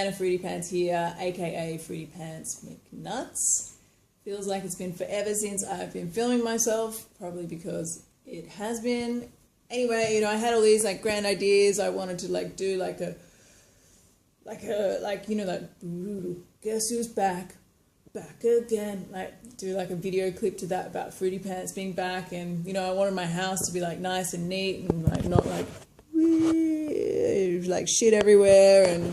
Diana Fruitypants here, aka Fruitypants McNuts. Feels like it's been forever since I've been filming myself, probably because it has been. Anyway, I had all these grand ideas. I wanted to do guess who's back again, do a video clip to that about Fruitypants being back, and I wanted my house to be nice and neat and not shit everywhere, and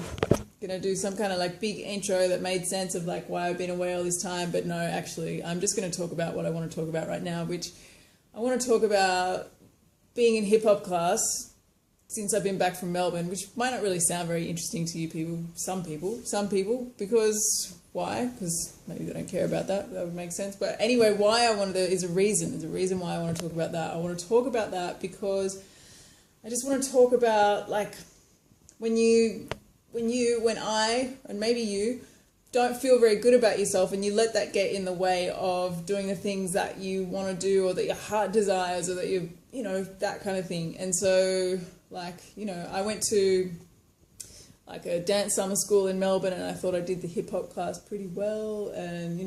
gonna do some kind of big intro that made sense of why I've been away all this time. But no, actually I'm just going to talk about what I want to talk about right now, which I want to talk about being in hip hop class since I've been back from Melbourne, which might not really sound very interesting to you people, some people, because why? Because maybe they don't care about that. That would make sense. But anyway, why I wanted to is a reason. There's a reason why I want to talk about that. I want to talk about that because I just want to talk about when I, and maybe you, don't feel very good about yourself and you let that get in the way of doing the things that you want to do or that your heart desires or that that kind of thing. And so, I went to a dance summer school in Melbourne, and I thought I did the hip hop class pretty well, and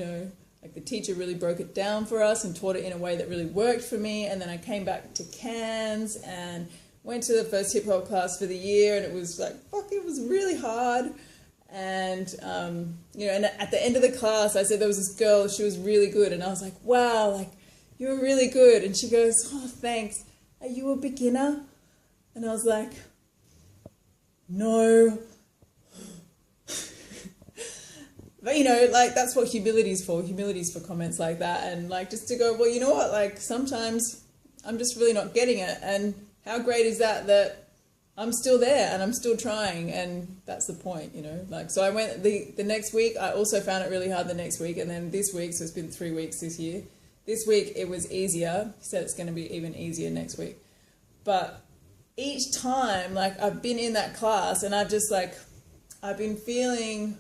the teacher really broke it down for us and taught it in a way that really worked for me. And then I came back to Cairns and went to the first hip hop class for the year, and it was it was really hard. And and at the end of the class, I said there was this girl, she was really good, and I was like, wow, you were really good. And she goes, oh, thanks. Are you a beginner? And I was like, no. But that's what humility's for. Humility's for comments like that, and just to go, well, you know what? Sometimes I'm just really not getting it, and how great is that I'm still there and I'm still trying, and that's the point, So I went the next week. I also found it really hard the next week, and then this week, so it's been 3 weeks this year. This week it was easier. He said it's going to be even easier next week. But each time, I've been in that class, and I've just I've been feeling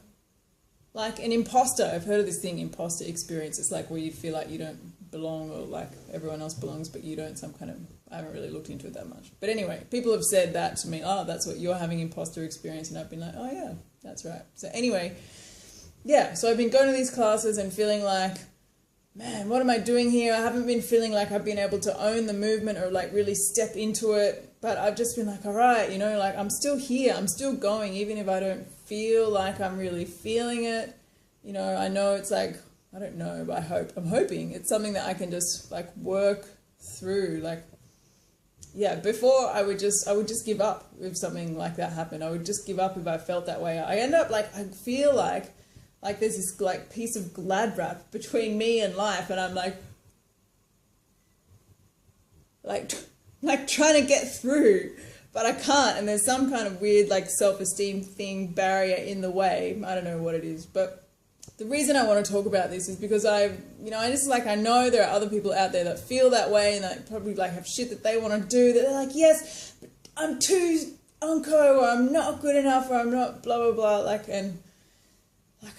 like an imposter. I've heard of this thing, imposter experience. It's where you feel like you don't belong, or everyone else belongs but you don't. I haven't really looked into it that much. But anyway, people have said that to me. Oh, that's what you're having, imposter experience. And I've been like, oh yeah, that's right. So anyway, yeah, so I've been going to these classes and feeling man, what am I doing here? I haven't been feeling like I've been able to own the movement or really step into it. But I've just been all right, I'm still here. I'm still going, even if I don't feel like I'm really feeling it. I know it's I don't know, but I'm hoping it's something that I can just work through. Yeah, before I would just give up if something like that happened. I would just give up if I felt that way. I end up I feel like there's this piece of glad wrap between me and life, and I'm trying to get through, but I can't, and there's some kind of weird self-esteem thing, barrier in the way. I don't know what it is, but the reason I want to talk about this is because I know there are other people out there that feel that way, and that probably have shit that they want to do, that they're yes, but I'm too unco, or I'm not good enough, or I'm not blah blah blah, and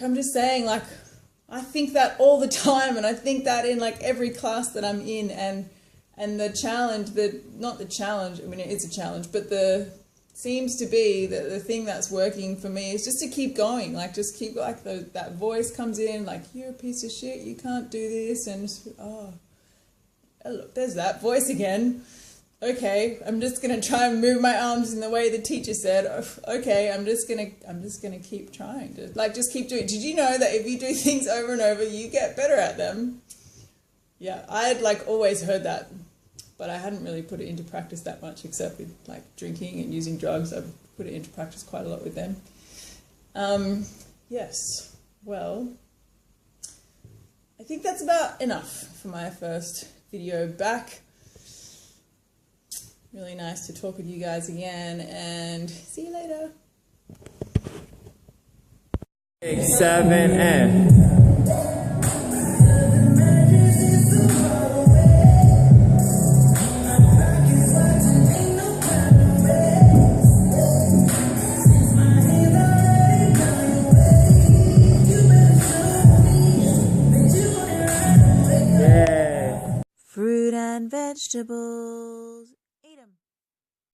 I'm just saying, I think that all the time, and I think that in every class that I'm in, and the challenge, not the challenge, I mean it is a challenge, but seems to be that the thing that's working for me is just to keep going, just keep that voice comes in, you're a piece of shit, you can't do this, and look, there's that voice again. Okay, I'm just gonna try and move my arms in the way the teacher said. Okay, I'm just gonna keep trying to just keep doing it. Did you know that if you do things over and over, you get better at them? Yeah, I had always heard that, but I hadn't really put it into practice that much, except with drinking and using drugs. I've put it into practice quite a lot with them. Yes, well, I think that's about enough for my first video back. Really nice to talk with you guys again, and see you later. 6, 7, and... Fruit and vegetables.